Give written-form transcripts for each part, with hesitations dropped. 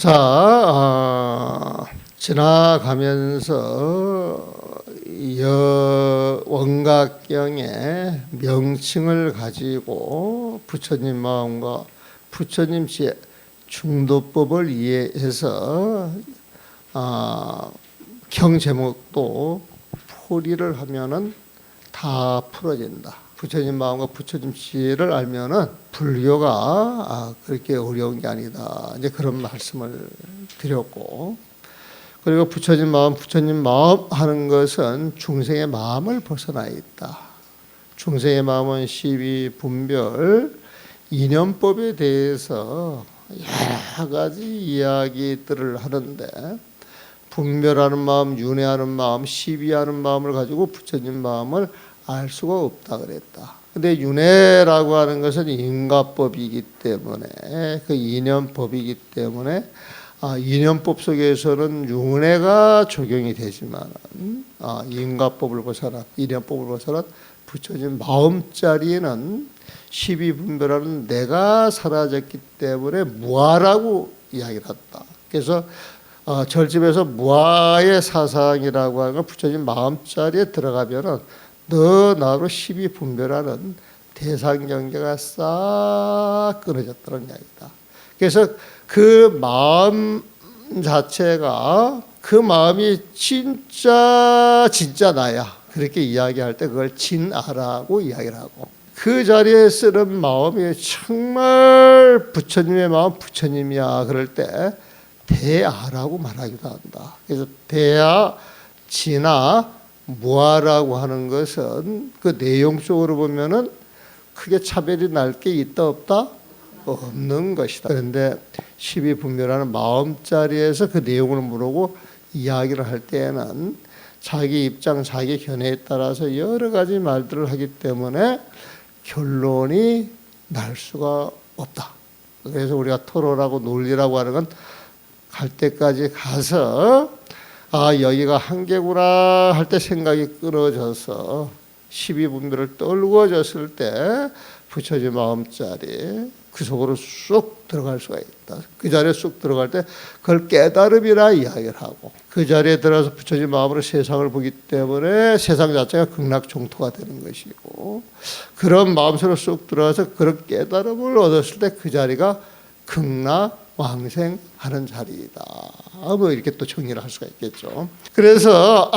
자, 지나가면서 원각경의 명칭을 가지고 부처님 마음과 부처님 지혜 중도법을 이해해서 경 제목도 풀이를 하면은 다 풀어진다. 부처님 마음과 부처님 지혜를 알면은 불교가 그렇게 어려운 게 아니다. 이제 그런 말씀을 드렸고, 그리고 부처님 마음 하는 것은 중생의 마음을 벗어나 있다. 중생의 마음은 12분별 이념법에 대해서 여러 가지 이야기들을 하는데, 분별하는 마음, 윤회하는 마음, 시비하는 마음을 가지고 부처님 마음을 알 수가 없다 그랬다. 근데 윤회라고 하는 것은 인과법이기 때문에, 그 이념법이기 때문에 이념법 속에서는 윤회가 적용이 되지만 인과법을 벗어나 이념법을 벗어나 부처님 마음자리에는 12분별하는 내가 사라졌기 때문에 무아라고 이야기를 했다. 그래서 절집에서 무아의 사상이라고 하는 건 부처님 마음자리에 들어가면은 너 나로 12분별하는 대상경계가 싹 끊어졌다는 이야기다. 그래서 그 마음 자체가, 그 마음이 진짜 나야, 그렇게 이야기할 때 그걸 진아라고 이야기를 하고, 그 자리에 쓰는 마음이 정말 부처님의 마음, 부처님이야 그럴 때 대아라고 말하기도 한다. 그래서 대아, 진아, 무아라고 하는 것은 그 내용적으로 보면은 크게 차별이 날 게 있다 없다? 없는 것이다. 그런데 12분별하는 마음자리에서 그 내용을 물어보고 이야기를 할 때에는 자기 입장, 자기 견해에 따라서 여러 가지 말들을 하기 때문에 결론이 날 수가 없다. 그래서 우리가 토론하고 논리라고 하는 건 갈 때까지 가서 여기가 한계구나 할 때 생각이 끊어져서 12분별을 떨궈졌을 때 부처님 마음자리 그 속으로 쑥 들어갈 수가 있다. 그 자리에 쑥 들어갈 때 그걸 깨달음이라 이야기를 하고, 그 자리에 들어서 부처님 마음으로 세상을 보기 때문에 세상 자체가 극락종토가 되는 것이고, 그런 마음속으로 쑥 들어가서 그런 깨달음을 얻었을 때 그 자리가 극락왕생하는 자리이다. 뭐 이렇게 또 정의를 할 수가 있겠죠. 그래서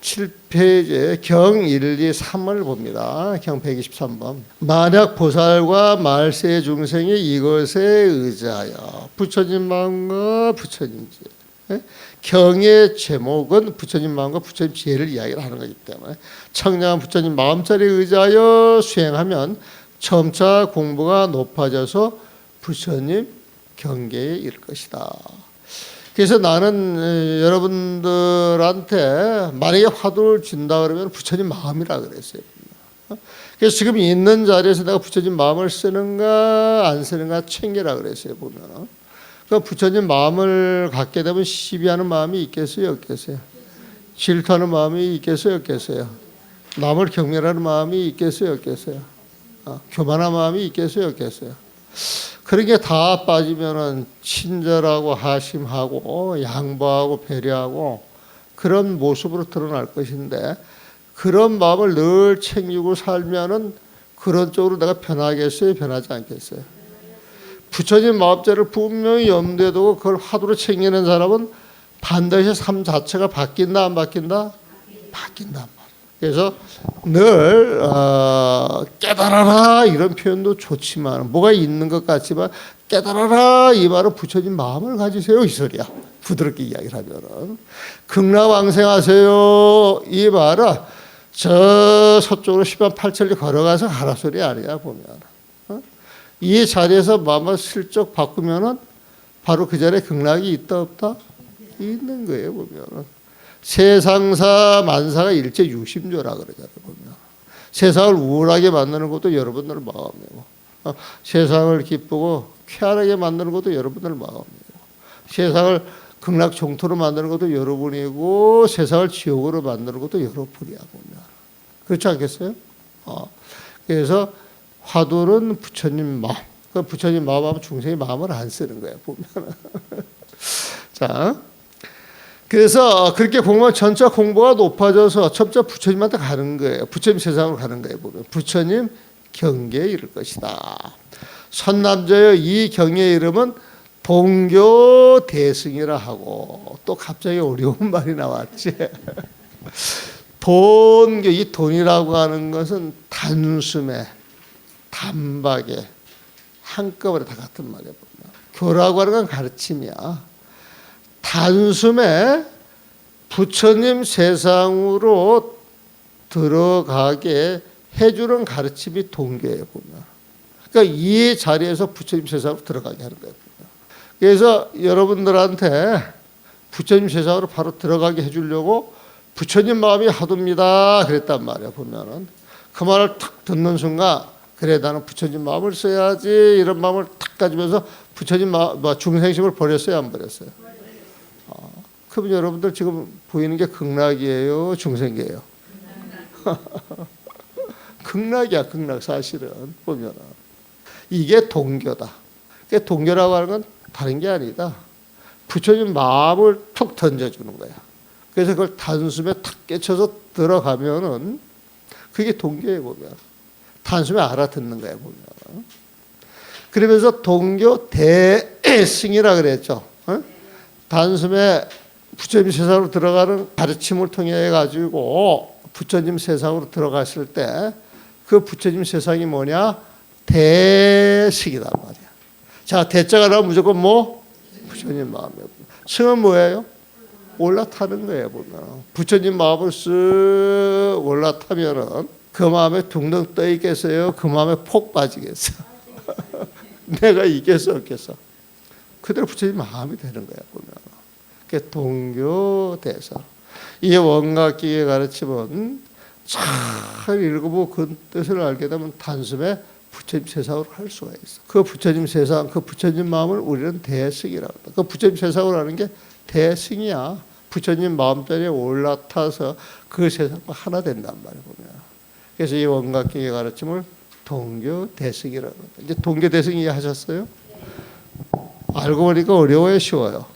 407페이지에 경 1, 2, 3을 봅니다. 경 123번. 만약 보살과 말세 중생이 이것에 의지하여 부처님 마음과 부처님 지혜. 경의 제목은 부처님 마음과 부처님 지혜를 이야기를 하는 거기 때문에 청량한 부처님 마음자리에 의지하여 수행하면 점차 공부가 높아져서 부처님 경계에 이를 것이다. 그래서 나는 여러분들한테 만약에 화두를 준다 그러면 부처님 마음이라 그랬어요. 그래서 지금 있는 자리에서 내가 부처님 마음을 쓰는가 안 쓰는가 챙기라 그랬어요. 보면 그 부처님 마음을 갖게 되면 시비하는 마음이 있겠어요, 없겠어요? 질투하는 마음이 있겠어요, 없겠어요? 남을 경멸하는 마음이 있겠어요, 없겠어요? 교만한 마음이 있겠어요, 없겠어요? 그런 게 다 빠지면은 친절하고 하심하고 양보하고 배려하고 그런 모습으로 드러날 것인데, 그런 마음을 늘 챙기고 살면은 그런 쪽으로 내가 변하겠어요, 변하지 않겠어요? 부처님 마음자를 분명히 염두에 두고 그걸 화두로 챙기는 사람은 반드시 삶 자체가 바뀐다, 안 바뀐다? 바뀐단 말이에요. 그래서 늘 깨달아라 이런 표현도 좋지만, 뭐가 있는 것 같지만 깨달아라 이 말은 부처님 마음을 가지세요 이 소리야. 부드럽게 이야기를 하면은 극락왕생하세요 이 말은 저 서쪽으로 10만 8천리 걸어가서 하라 소리 아니야. 보면 이 자리에서 마음을 슬쩍 바꾸면은 바로 그 자리에 극락이 있다 없다? 있는 거예요. 보면은 세상사 만사가 일체 유심조라 그러잖아요. 보면 세상을 우울하게 만드는 것도 여러분들 마음이고, 세상을 기쁘고 쾌활하게 만드는 것도 여러분들 마음이고, 세상을 극락종토로 만드는 것도 여러분이고, 세상을 지옥으로 만드는 것도 여러분이야. 보면 그렇지 않겠어요? 그래서 화두는 부처님 마음, 그 부처님 마음하면 중생이 마음을 안 쓰는 거예요, 보면. 자, 그래서 그렇게 공부하면 전체 공부가 높아져서 점점 부처님한테 가는 거예요. 부처님 세상으로 가는 거예요, 보면. 부처님 경계에 이를 것이다. 선남자여 이 경의 이름은 동교 대승이라 하고, 또 갑자기 어려운 말이 나왔지. 돈교, 이 돈이라고 하는 것은 단숨에 단박에 한꺼번에 다 같은 말이야. 교라고 하는 건 가르침이야. 단숨에 부처님 세상으로 들어가게 해주는 가르침이 동교예요, 보면. 그러니까 이 자리에서 부처님 세상으로 들어가게 하는 거예요. 그래서 여러분들한테 부처님 세상으로 바로 들어가게 해주려고 부처님 마음이 하도입니다 그랬단 말이야, 보면은. 그 말을 탁 듣는 순간, 그래 나는 부처님 마음을 써야지 이런 마음을 탁 가지면서 부처님 중생심을 버렸어요, 안 버렸어요? 그럼 여러분들 지금 보이는 게 극락이에요, 중생이에요? 극락이야, 극락. 사실은 보면은 이게 동교다. 동교라고 하는 건 다른 게 아니다. 부처님 마음을 툭 던져주는 거야. 그래서 그걸 단숨에 탁 깨쳐서 들어가면은 그게 동교에 보면 단숨에 알아듣는 거야, 보면. 그러면서 동교 대승이라 그랬죠. 단숨에 부처님 세상으로 들어가는 가르침을 통해 가지고 부처님 세상으로 들어갔을 때 그 부처님 세상이 뭐냐? 대승이란 말이야. 자, 대자가 나오면 무조건 뭐? 부처님 마음이에요. 승은 뭐예요? 올라타는 거예요, 보면. 부처님 마음을 쓱 올라타면은 그 마음에 둥둥 떠 있겠어요? 그 마음에 폭 빠지겠어? 내가 있겠어, 없겠어? 그대로 부처님 마음이 되는 거야, 보면. 그게 동교대서. 이 원각기의 가르침은 잘 읽어보고 그 뜻을 알게 되면 단숨에 부처님 세상으로 할 수가 있어. 그 부처님 세상, 그 부처님 마음을 우리는 대승이라고 한다. 그 부처님 세상으로 하는 게 대승이야. 부처님 마음자리에 올라타서 그 세상과 하나 된단 말이야, 보면. 그래서 이 원각기의 가르침을 동교 대승이라고 한다. 이제 동교 대승 이해하셨어요? 알고 보니까 어려워요, 쉬워요?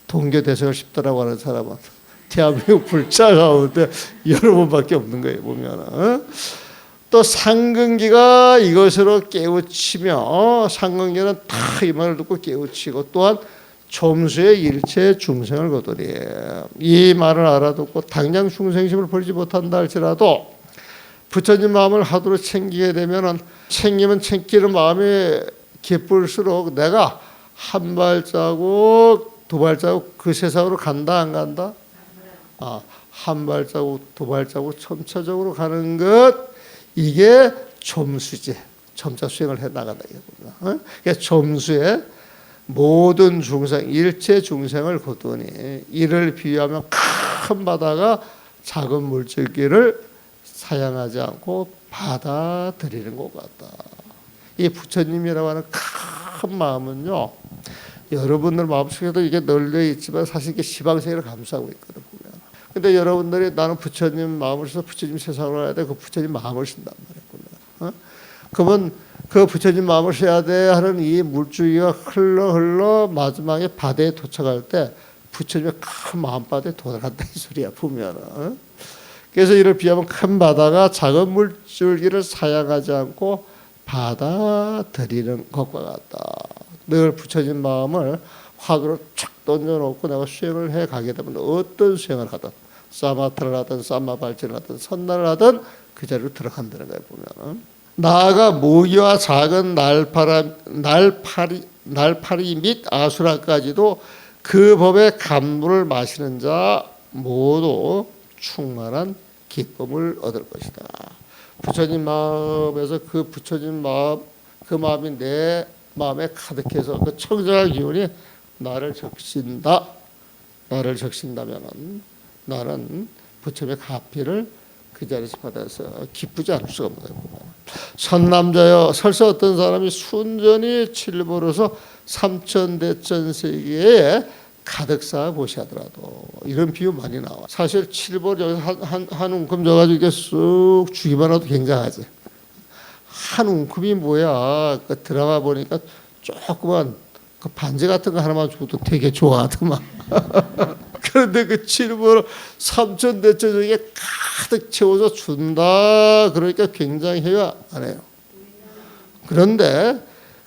동교 대승을 쉽더라고 하는 사람은 대한민국 불자 가운데 여러분밖에 없는 거예요, 보면은. 또 상근기가 이것으로 깨우치며, 상근기는 다 이 말을 듣고 깨우치고, 또한 점수의 일체 중생을 거두리. 이 말을 알아듣고 당장 중생심을 버리지 못한다 할지라도 부처님 마음을 하도록 챙기게 되면은, 챙기면 챙기는 마음이 기쁠수록 내가 한 발자국 두 발자국 그 세상으로 간다, 안 간다? 한 발자국 두 발자국 점차적으로 가는 것, 이게 점수지. 점차 수행을 해 나간다. 그러니까 점수에 모든 중생, 일체 중생을 거두니, 이를 비유하면 큰 바다가 작은 물줄기를 사양하지 않고 받아들이는 것 같다. 이 부처님이라고 하는 큰 마음은요, 여러분들 마음속에도 이게 널려 있지만 사실 이게 시방생을 감수하고 있거든, 보면. 근데 여러분들이 나는 부처님 마음을 써서 부처님 세상으로 가야 돼. 그 부처님 마음을 쓴단 말이야. 그러면 그 부처님 마음을 써야 돼 하는 이 물줄기가 흘러 마지막에 바다에 도착할 때 부처님의 큰 마음바다에 도달한다, 이 소리야, 보면. 그래서 이를 비하면 큰 바다가 작은 물줄기를 사양하지 않고 받아들이는 것과 같다. 늘 부처님 마음을 화두로 쫙 던져놓고 내가 수행을 해 가게 되면 어떤 수행을 하든, 사마타를 하든 사마발진을 하든 선날을 하든 그 자리로 들어간다는 거예요, 보면. 나아가 모기와 작은 날파리 및 아수라까지도 그 법의 감물을 마시는 자 모두 충만한 기쁨을 얻을 것이다. 부처님 마음에서 그 부처님 마음, 그 마음이 내 마음에 가득해서 그 청정한 기운이 나를 적신다면은 나는 부처님의 가피를 그 자리에서 받아서 기쁘지 않을 수가 없는 거예요. 선남자여, 설사 어떤 사람이 순전히 칠보로서 삼천대천세계에 가득 쌓아 보시하더라도, 이런 비유 많이 나와. 사실 칠보 여기서 한 움큼 져가지고 이렇게 쑥 주기만 해도 굉장하지. 한 움큼이 뭐야. 그 드라마 보니까 조그만 그 반지 같은 거 하나만 줘도 되게 좋아하더만. 그런데 그 칠보를 삼천대천석에 가득 채워서 준다. 그러니까 굉장히 해요, 안 해요? 그런데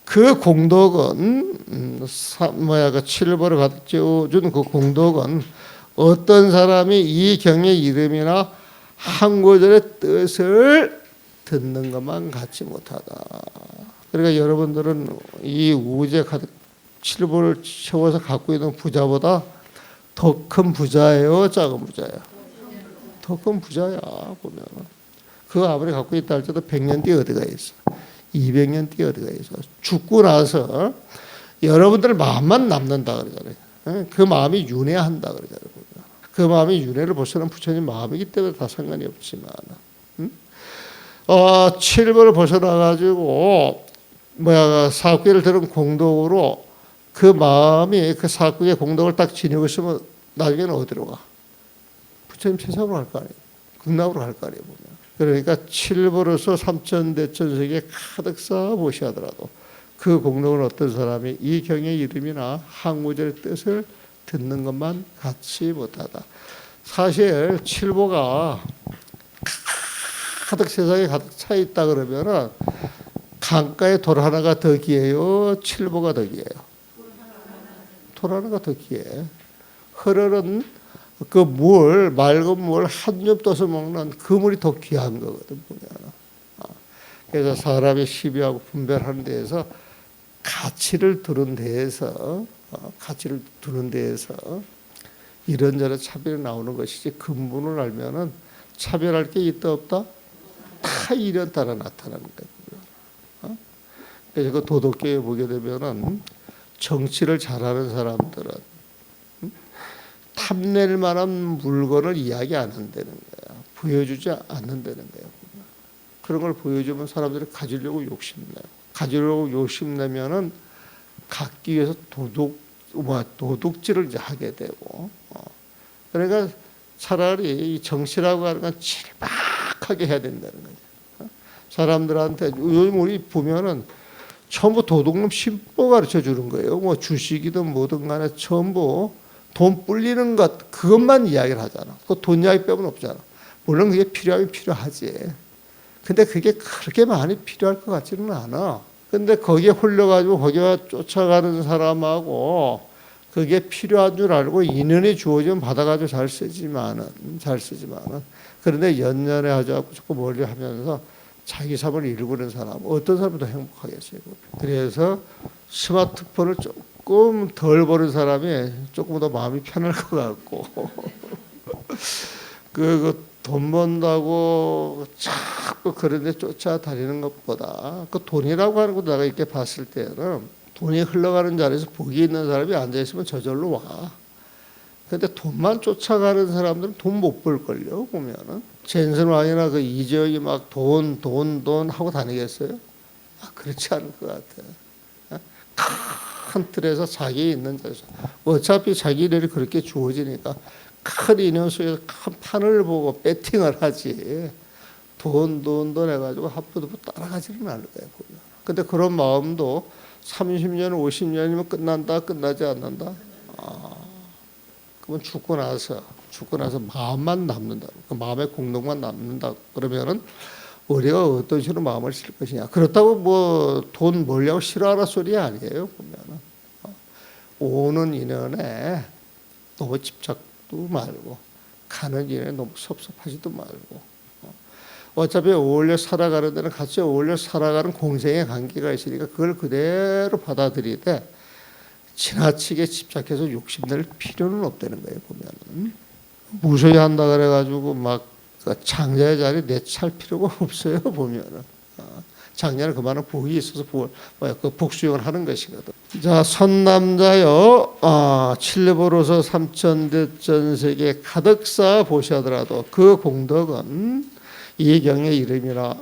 그 공덕은 그 칠보를 가득 채워준 그 공덕은 어떤 사람이 이 경의 이름이나 한 구절의 뜻을 듣는 것만 갖지 못하다. 그러니까 여러분들은 이 우주에 가득 칠보를 채워서 갖고 있는 부자보다 더 큰 부자예요, 작은 부자예요? 더 큰 부자야. 보면 그거 아무리 갖고 있다 할지라도 100년 뒤에 어디가 있어? 200년 뒤에 어디가 있어? 죽고 나서 여러분들 마음만 남는다 그러잖아요. 그 마음이 윤회한다 그러잖아요. 그 마음이 윤회를 벗어난 부처님 마음이기 때문에 다 상관이 없지만, 칠보를 벗어나가지고 사학계를 들은 공덕으로 그 마음이 그 사학계의 공덕을 딱 지니고 있으면 나중에는 어디로 가? 부처님 세상으로 갈 거 아니에요. 극락으로 갈 거 아니에요. 보면. 그러니까 칠보로서 삼천대천석에 가득 쌓아 보시하더라도 그 공덕은 어떤 사람이 이 경의 이름이나 항구절의 뜻을 듣는 것만 갖지 못하다. 사실 칠보가 가득 세상에 가득 차 있다 그러면은 강가에 돌 하나가 더 귀해요, 칠보가 더 귀해요? 돌 하나가 더 귀해. 흐르는 그 물, 맑은 물 한 줌 떠서 먹는 그 물이 더 귀한 거거든, 보면. 그래서 사람이 시비하고 분별하는 데에서 가치를 두는 데에서 이런저런 차별이 나오는 것이지 근본을 알면은 차별할 게 있다 없다? 다 이런 따라 나타나는 거예요. 그래서 그 도덕계에 보게 되면은 정치를 잘하는 사람들은 탐낼 만한 물건을 이야기 안 한다는 거야. 보여주지 않는다는 거야. 그런 걸 보여주면 사람들이 가지려고 욕심내요. 가지려고 욕심내면은 갖기 위해서 도둑질을 이제 하게 되고. 그러니까 차라리 이 정치라고 하는 건 칠박하게 해야 된다는 거죠. 사람들한테 요즘 우리 보면은 전부 도둑놈 심보 가르쳐 주는 거예요. 뭐 주식이든 뭐든 간에 전부 돈 불리는 것 그것만 이야기를 하잖아. 그 돈 이야기 빼면 없잖아. 물론 그게 필요하면 필요하지. 근데 그게 그렇게 많이 필요할 것 같지는 않아. 근데 거기에 홀려가지고 거기에 쫓아가는 사람하고 그게 필요한 줄 알고 인연이 주어지면 받아가지고 잘 쓰지만은 그런데 연연해 하자고 자꾸 멀리 하면서 자기 삶을 일구는 사람 어떤 사람이 더 행복하겠어요. 그래서 스마트폰을 조금 덜 보는 사람이 조금 더 마음이 편할 것 같고 돈 번다고 자꾸 그런 데 쫓아다니는 것보다 그 돈이라고 하는 것도 내가 이렇게 봤을 때는 돈이 흘러가는 자리에서 복이 있는 사람이 앉아있으면 저절로 와. 근데 돈만 쫓아가는 사람들은 돈 못 벌걸요, 보면은. 젠슨 왕이나 그 이재용이 막 돈 하고 다니겠어요? 그렇지 않을 것 같아. 큰 틀에서 자기 있는 자리에서. 어차피 자기 일이 그렇게 주어지니까 큰 인연 속에서 큰 판을 보고 배팅을 하지. 돈 해가지고 하프두부 따라가지는 않을 거예요, 보면. 근데 그런 마음도 30년, 50년이면 끝나지 않는다? 그러면 죽고 나서 마음만 남는다. 그 마음의 공동만 남는다. 그러면은 우리가 어떤 식으로 마음을 쓸 것이냐. 그렇다고 뭐 돈 벌려고 싫어하라 소리 아니에요. 보면은 오는 인연에 너무 집착도 말고 가는 인연에 너무 섭섭하지도 말고 어차피 어울려 살아가는 데는 같이 어울려 살아가는 공생의 관계가 있으니까 그걸 그대로 받아들이되 지나치게 집착해서 욕심낼 필요는 없다는 거예요. 보면은 무소유 한다 그래가지고 막 장자의 자리 내찰 필요가 없어요. 보면은 장자는 그만한 복이 있어서 그 복수용을 하는 것이거든. 자, 선남자여 칠보로서 삼천대천세계 가득 쌓아 보시하더라도 그 공덕은 이 경의 이름이나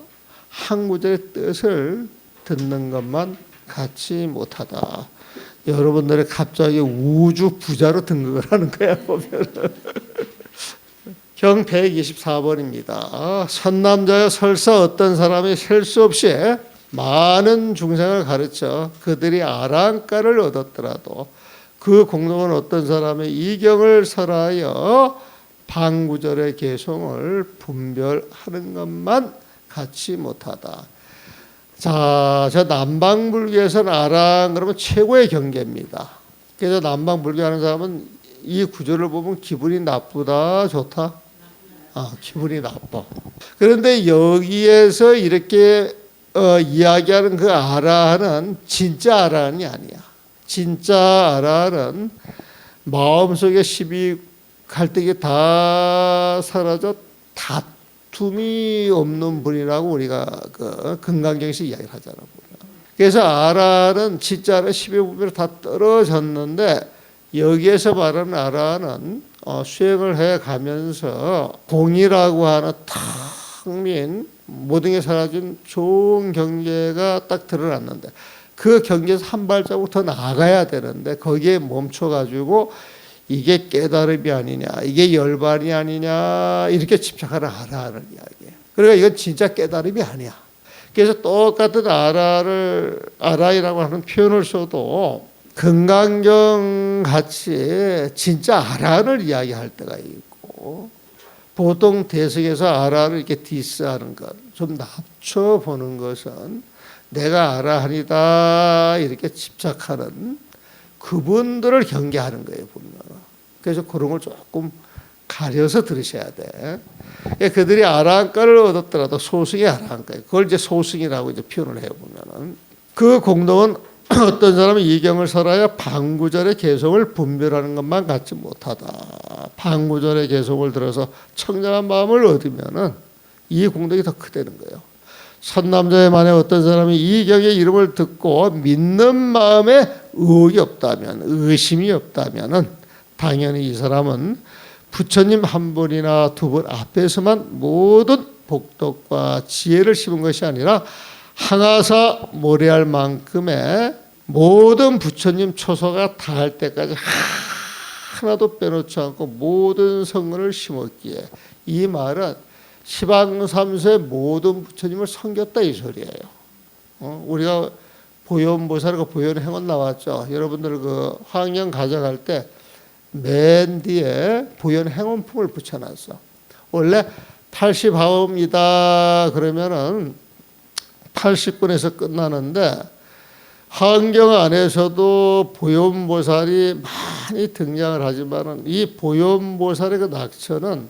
한 구절의 뜻을 듣는 것만 갖지 못하다. 여러분들이 갑자기 우주 부자로 등극을 하는 거야, 보면. 경 124번입니다. 선남자여 설사 어떤 사람이 셀 수 없이 많은 중생을 가르쳐 그들이 아랑가를 얻었더라도 그 공덕은 어떤 사람의 이경을 설하여 방구절의 개성을 분별하는 것만 갖지 못하다. 자, 저 남방불교에서는 아랑 그러면 최고의 경계입니다. 그래서 남방불교하는 사람은 이 구절을 보면 기분이 나쁘다, 좋다? 기분이 나빠. 그런데 여기에서 이렇게 이야기하는 그 아라한은 진짜 아라한이 아니야. 진짜 아라한은 마음속에 시비 갈등이 다 사라져 다툼이 없는 분이라고 우리가 그 금강경에서 이야기를 하잖아. 그래서 아라한은 진짜 아라한 시비 분별이 다 떨어졌는데 여기에서 말하는 아라한은 수행을 해가면서 공이라고 하는 탁민 모든 게 사라진 좋은 경계가 딱 드러났는데 그 경계에서 한 발자국 더 나아가야 되는데 거기에 멈춰가지고 이게 깨달음이 아니냐, 이게 열반이 아니냐 이렇게 집착하는 아라를 이야기해요. 그러니까 이건 진짜 깨달음이 아니야. 그래서 똑같은 아라이라고 하는 표현을 써도 금강경 같이 진짜 아라를 이야기할 때가 있고 보통 대승에서 아라를 이렇게 디스하는 것, 좀 낮춰보는 것은 내가 아라한이다 이렇게 집착하는 그분들을 경계하는 거예요, 보면. 그래서 그런 걸 조금 가려서 들으셔야 돼. 그들이 아라한가를 얻었더라도 소승이 아라한가. 그걸 이제 소승이라고 이제 표현을 해보면은 그 공덕은 어떤 사람은 이경을 설하여 방구절의 개성을 분별하는 것만 갖지 못하다. 방구절의 개성을 들어서 청정한 마음을 얻으면은 이 공덕이 더 크다는 거예요. 선남자의 만에 어떤 사람이 이 경의 이름을 듣고 믿는 마음에 의혹이 없다면, 의심이 없다면은 당연히 이 사람은 부처님 한 분이나 두 분 앞에서만 모든 복덕과 지혜를 심은 것이 아니라 항아사 모래알 만큼의 모든 부처님 초소가 닿을 때까지 하나도 빼놓지 않고 모든 성근을 심었기에 이 말은 시방삼수의 모든 부처님을 섬겼다 이 소리예요. 우리가 보현보살과 보현행원 나왔죠. 여러분들 그 화경 가져갈 때 맨 뒤에 보현행원품을 붙여놨어. 원래 80화음이다 그러면은 80군에서 끝나는데 화경 안에서도 보현보살이 많이 등장을 하지만은 이 보현보살의 그 낙처는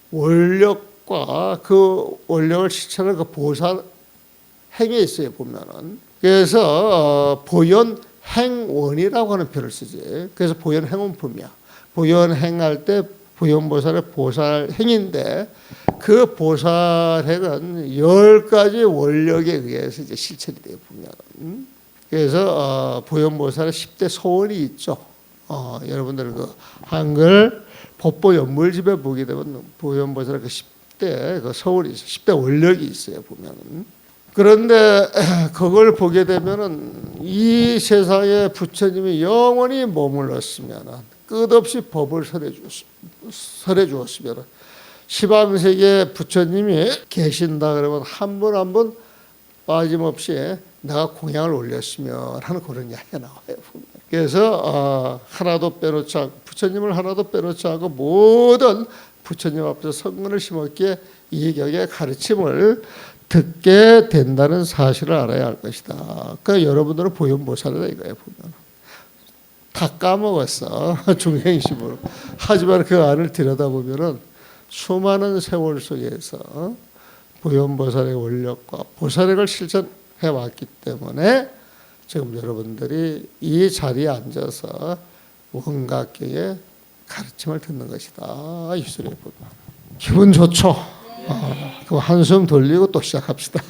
원력과 그 원력을 실천하는 그 보살 행에 있어요, 보면은. 그래서 보현행원이라고 하는 표현을 쓰지. 그래서 보현행원품이야. 보현행할 때 보현보살의 보살행인데 그 보살행은 10가지 원력에 의해서 이제 실천이 돼요, 보면. 그래서 보현보살의 10대 소원이 있죠. 여러분들 그 한글 법보 연물집에 보게 되면 보현보살의 그 10대 그 소원이 있어요. 10대 원력이 있어요, 보면은. 그런데 그걸 보게 되면은 이 세상에 부처님이 영원히 머물렀으면 끝없이 법을 설해 주었으면 시방세계 부처님이 계신다 그러면 한 번 한 번 빠짐없이 내가 공양을 올렸으면 하는 그런 이야기가 나와요. 그래서 하나도 빼놓지 않고 부처님을 하나도 빼놓지 않고 모든 부처님 앞에서 성근을 심었기에 이 격의 가르침을 듣게 된다는 사실을 알아야 할 것이다. 그러니까 여러분들은 보현보살이다 이거예요. 보면 다 까먹었어 중생심으로. 하지만 그 안을 들여다보면은 수많은 세월 속에서 보현보살의 원력과 보살행을 실천해 왔기 때문에 지금 여러분들이 이 자리에 앉아서 원각경의 가르침을 듣는 것이다. 이 소리에 보면 기분 좋죠? 그럼 한숨 돌리고 또 시작합시다.